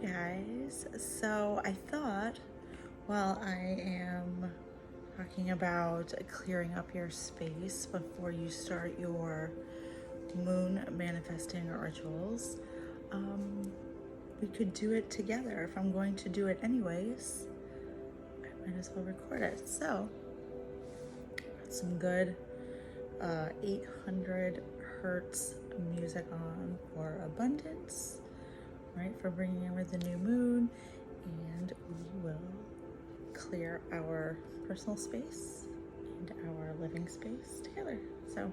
Guys, so I thought while I am talking about clearing up your space before you start your moon manifesting rituals, we could do it together. If I'm going to do it anyways, I might as well record it. So, got some good 800 hertz music on for abundance, right? For bringing in with the new moon, and we will clear our personal space and our living space together. So,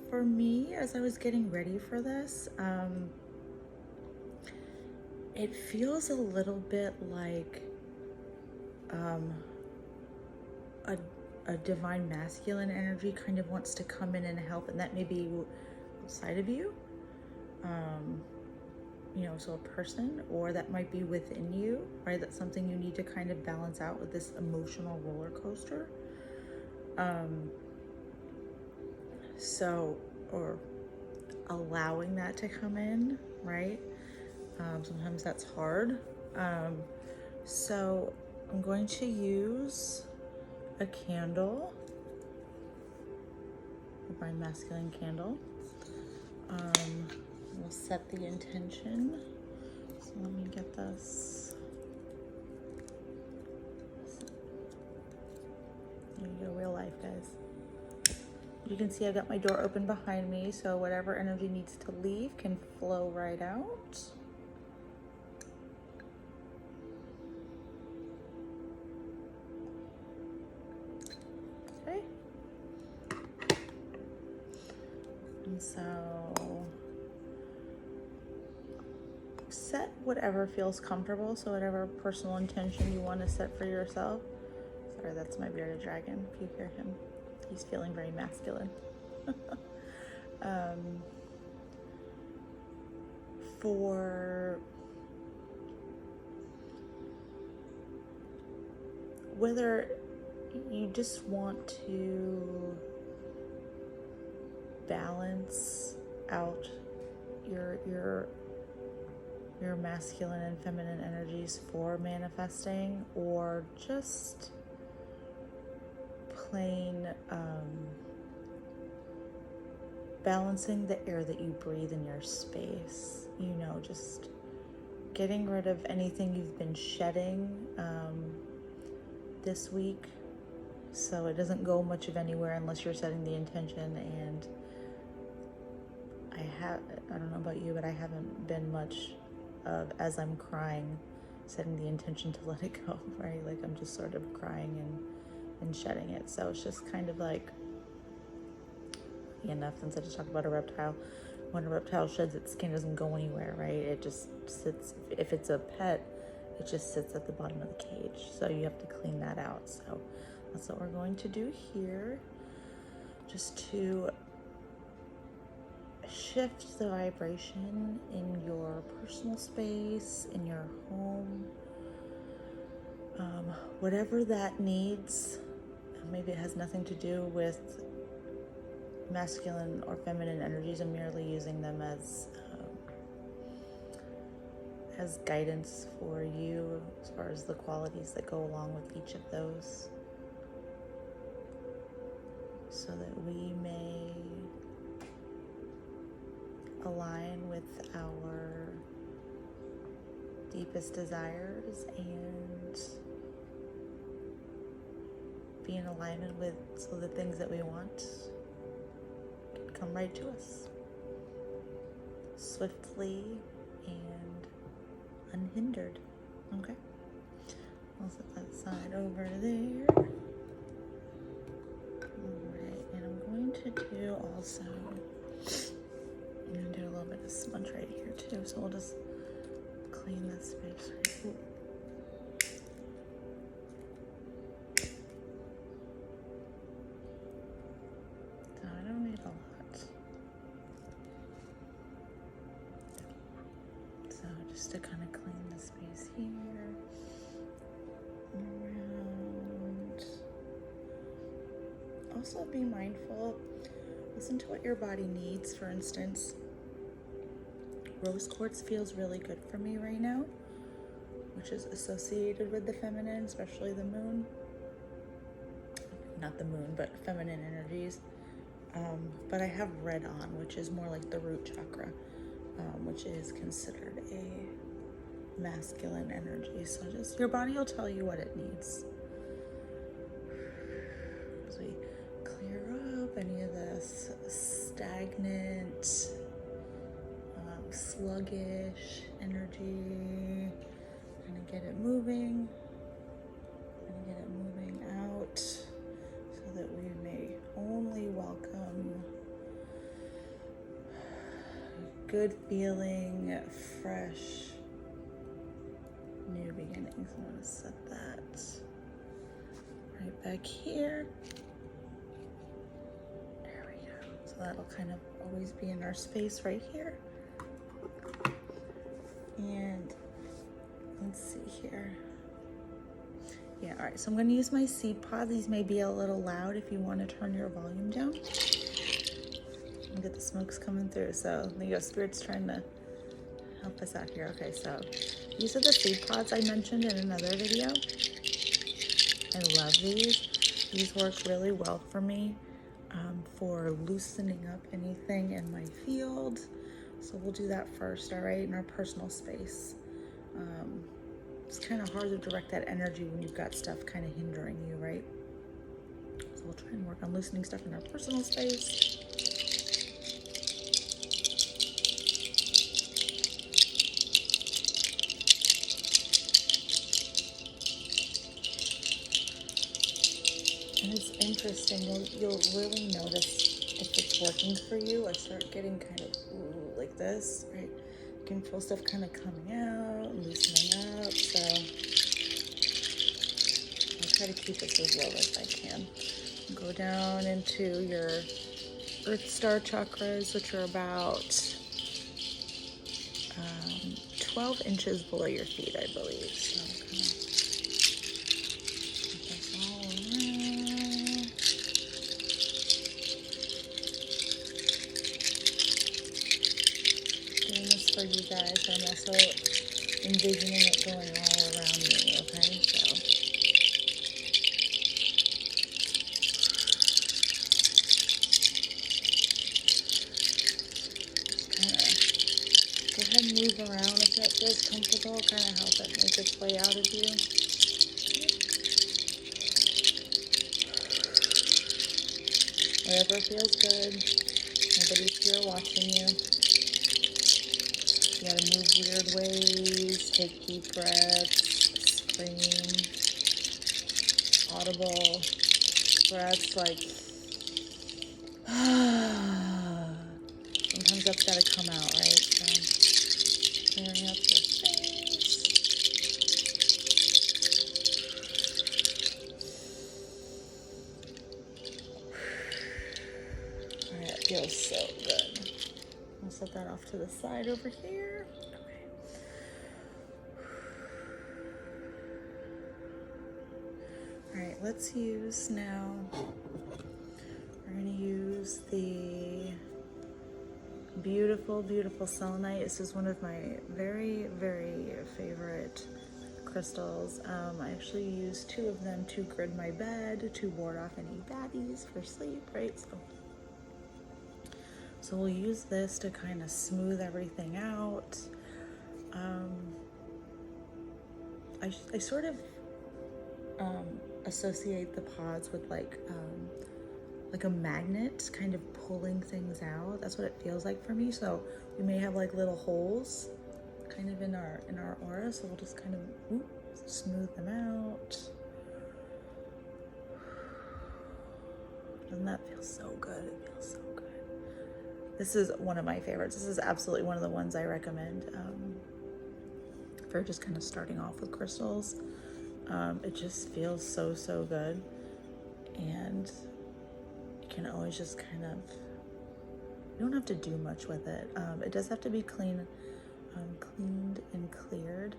for me, as I was getting ready for this, it feels a little bit like a divine masculine energy kind of wants to come in and help, and that may be outside of you, so a person, or that might be within you, right? That's something you need to kind of balance out with this emotional roller coaster. Or allowing that to come in, right? Sometimes that's hard. So I'm going to use a candle, a divine masculine candle. We'll set the intention. So let me get this. There you go, real life, guys. You can see I've got my door open behind me, so whatever energy needs to leave can flow right out. Okay. And so set whatever feels comfortable, so whatever personal intention you want to set for yourself. Sorry, that's my bearded dragon, if you hear him. He's feeling very masculine. For whether you just want to balance out your masculine and feminine energies for manifesting, or just plain balancing the air that you breathe in your space, just getting rid of anything you've been shedding this week, so it doesn't go much of anywhere unless you're setting the intention. And I don't know about you, but I haven't been much of, as I'm crying, setting the intention to let it go, right? Like I'm just sort of crying and shedding it. So it's just kind of like, enough, since I just talked about a reptile. When a reptile sheds its skin, it doesn't go anywhere, right? It just sits. If it's a pet, it just sits at the bottom of the cage. So you have to clean that out. So that's what we're going to do here, just to shift the vibration in your personal space, in your home, whatever that needs. Maybe it has nothing to do with masculine or feminine energies. I'm merely using them as guidance for you, as far as the qualities that go along with each of those, so that we may align with our deepest desires and be in alignment with, so the things that we want can come right to us swiftly and unhindered. Okay, I'll set that side over there. Alright, and I'm going to do also, I'm going to do a little bit of smudge right here too, so we'll just clean this space right. Ooh. So I don't need a lot. So just to kind of clean the space here, around. Also be mindful, listen to what your body needs. For instance, rose quartz feels really good for me right now, which is associated with the feminine, especially the moon. Not the moon, but feminine energies. But I have red on, which is more like the root chakra, which is considered a masculine energy. So just your body will tell you what it needs. As we clear up any of this stagnant, sluggish energy, kind of get it moving, out, so that we may only welcome good feeling, fresh, new beginnings. I'm going to set that right back here. There we go. So that'll kind of always be in our space right here. And let's see here. Yeah, all right, so I'm gonna use my seed pod. These may be a little loud if you want to turn your volume down. And get the smokes coming through. So the Spirit's trying to help us out here. Okay, so these are the seed pods I mentioned in another video. I love these. These work really well for me for loosening up anything in my field. So we'll do that first, all right, in our personal space. It's kind of hard to direct that energy when you've got stuff kind of hindering you, right? So we'll try and work on loosening stuff in our personal space. And it's interesting, you'll really notice if it's working for you. I start getting kind of like this, right? You can feel stuff kind of coming out, loosening up. So I'll try to keep this as low as I can. Go down into your Earth Star chakras, which are about 12 inches below your feet, I believe. So for you guys. I'm also envisioning it going all around me, okay? So kind of go ahead and move around if that feels comfortable. Kind of help it make its way out of you. Whatever feels good. Nobody's here watching you. You gotta move weird ways, take deep breaths, scream, audible breaths like, sometimes that's gotta come out, right? So, clearing up your space. All right, it feels so good. I'll set that off to the side over here. Okay. All right, let's use now, we're gonna use the beautiful, beautiful selenite. This is one of my very, very favorite crystals. I actually use 2 of them to grid my bed, to ward off any baddies for sleep, right? So we'll use this to kind of smooth everything out. I sort of associate the pods with like a magnet kind of pulling things out. That's what it feels like for me. So we may have like little holes kind of in our aura. So we'll just kind of smooth them out. Doesn't that feel so good? It feels so good. This is one of my favorites. This is absolutely one of the ones I recommend for just kind of starting off with crystals. It just feels so, so good. And you can always just kind of, you don't have to do much with it. It does have to be cleaned and cleared.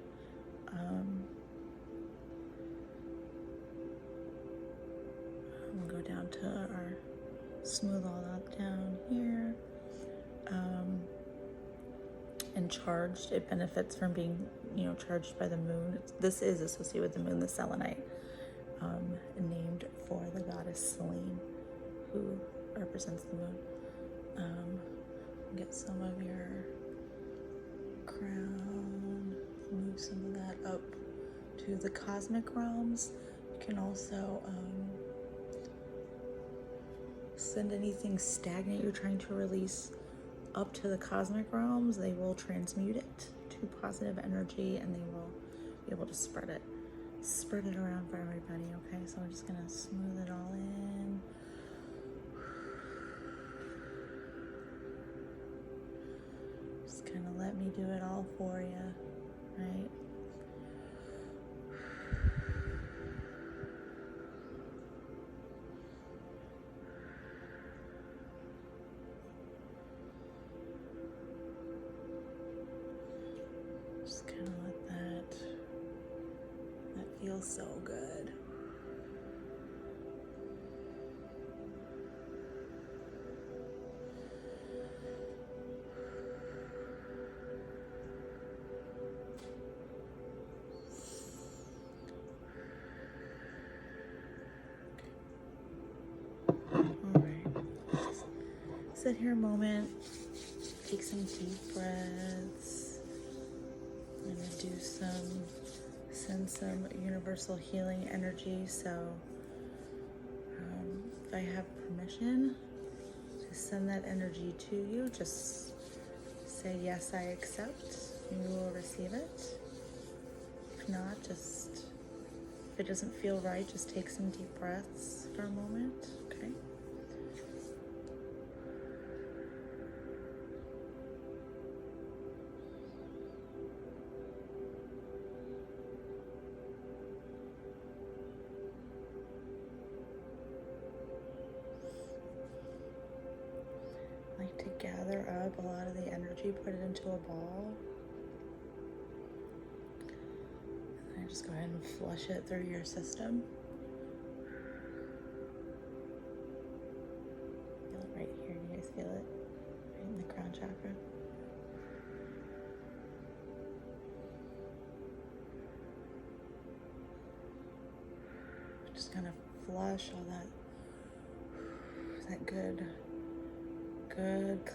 We'll go down to our, smooth all that down here. and charged. It benefits from being, charged by the moon. This is associated with the moon, the selenite, named for the goddess Selene, who represents the moon. Get some of your crown, move some of that up to the cosmic realms. You can also send anything stagnant you're trying to release up to the cosmic realms. They will transmute it to positive energy, and they will be able to spread it around for everybody. Okay, so I'm just gonna smooth it all in. Just kind of let me do it all for you, right? Just kind of let that feels so good. Sit here a moment, take some deep breaths. I'm gonna send some universal healing energy. So if I have permission to send that energy to you, just say, yes, I accept, and you will receive it. If not, if it doesn't feel right, just take some deep breaths for a moment, okay? Like to gather up a lot of the energy, put it into a ball, and then just go ahead and flush it through your system. Feel it right here. Do you guys feel it? Right in the crown chakra. Just kind of flush all that good,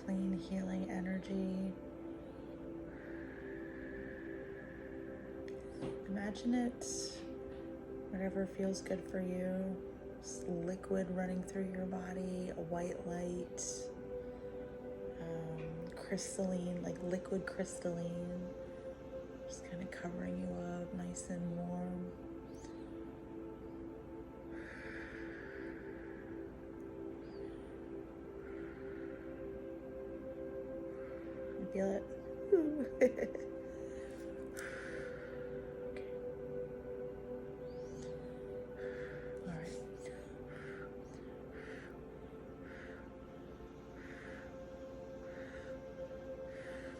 clean, healing energy. Imagine it, whatever feels good for you, just liquid running through your body, a white light, crystalline, like liquid crystalline, just kind of covering you up nice and warm. Feel it? Okay. All right.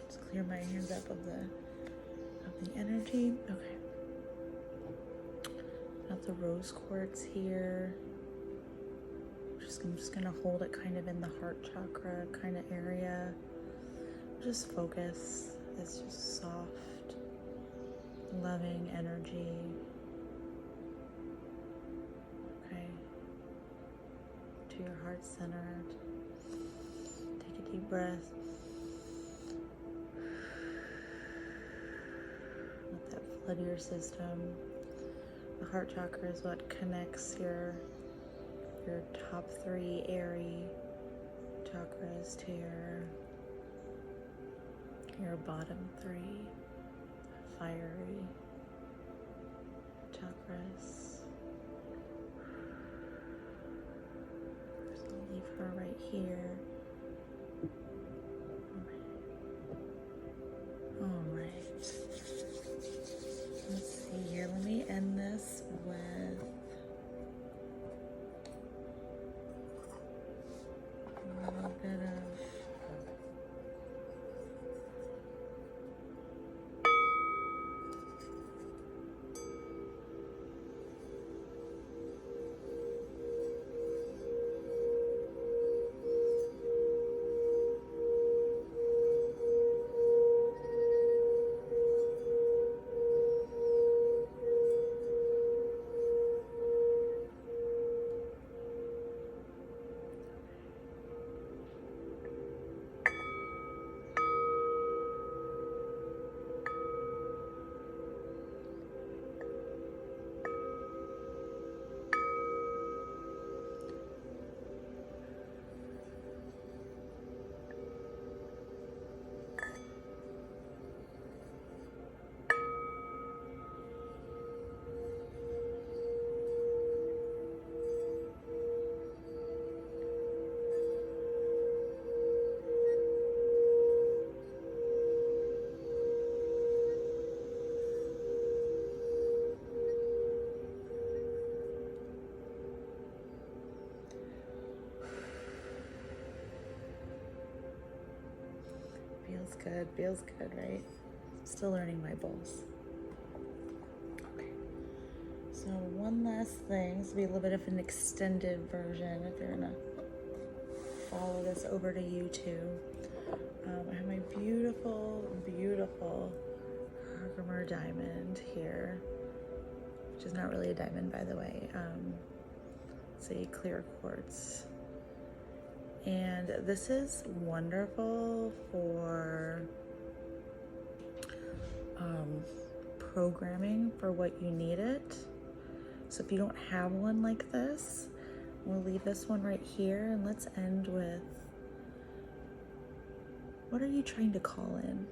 Just clear my hands up of the energy. Okay. Got the rose quartz here. I'm just gonna hold it kind of in the heart chakra kind of area. Just focus. It's just soft, loving energy. Okay. To your heart center. Take a deep breath. Let that flood your system. The heart chakra is what connects your top 3 airy chakras to your bottom 3 fiery chakras. So I'll leave her right here. All right. Let's see here. Let me end this with a little bit of Smells good, feels good, right? Still learning my bowls. Okay. So one last thing, this will be a little bit of an extended version if you're gonna follow this over to YouTube. I have my beautiful, beautiful Herkimer diamond here, which is not really a diamond, by the way. It's a clear quartz. And this is wonderful for programming for what you need it. So if you don't have one like this, we'll leave this one right here, and let's end with, what are you trying to call in?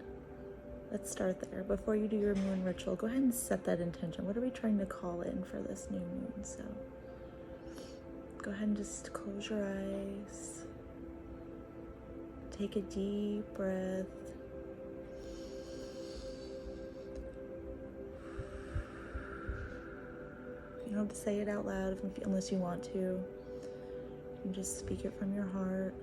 Let's start there. Before you do your moon ritual, go ahead and set that intention. What are we trying to call in for this new moon? So go ahead and just close your eyes. Take a deep breath. You don't have to say it out loud unless you want to. You can just speak it from your heart.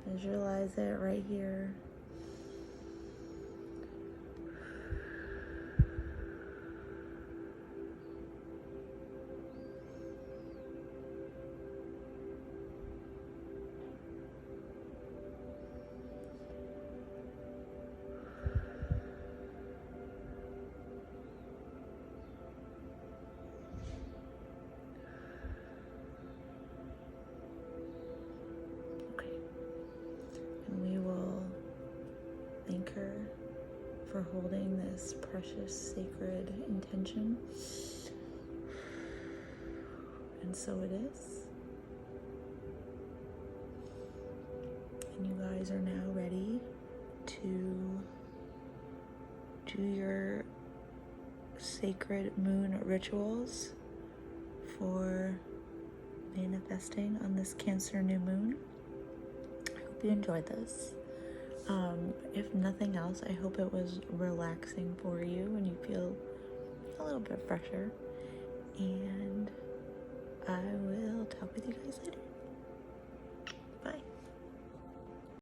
Visualize it right here. Thank her for holding this precious, sacred intention. And so it is. And you guys are now ready to do your sacred moon rituals for manifesting on this Cancer new moon. I hope you enjoyed this. If nothing else, I hope it was relaxing for you and you feel a little bit fresher. And I will talk with you guys later.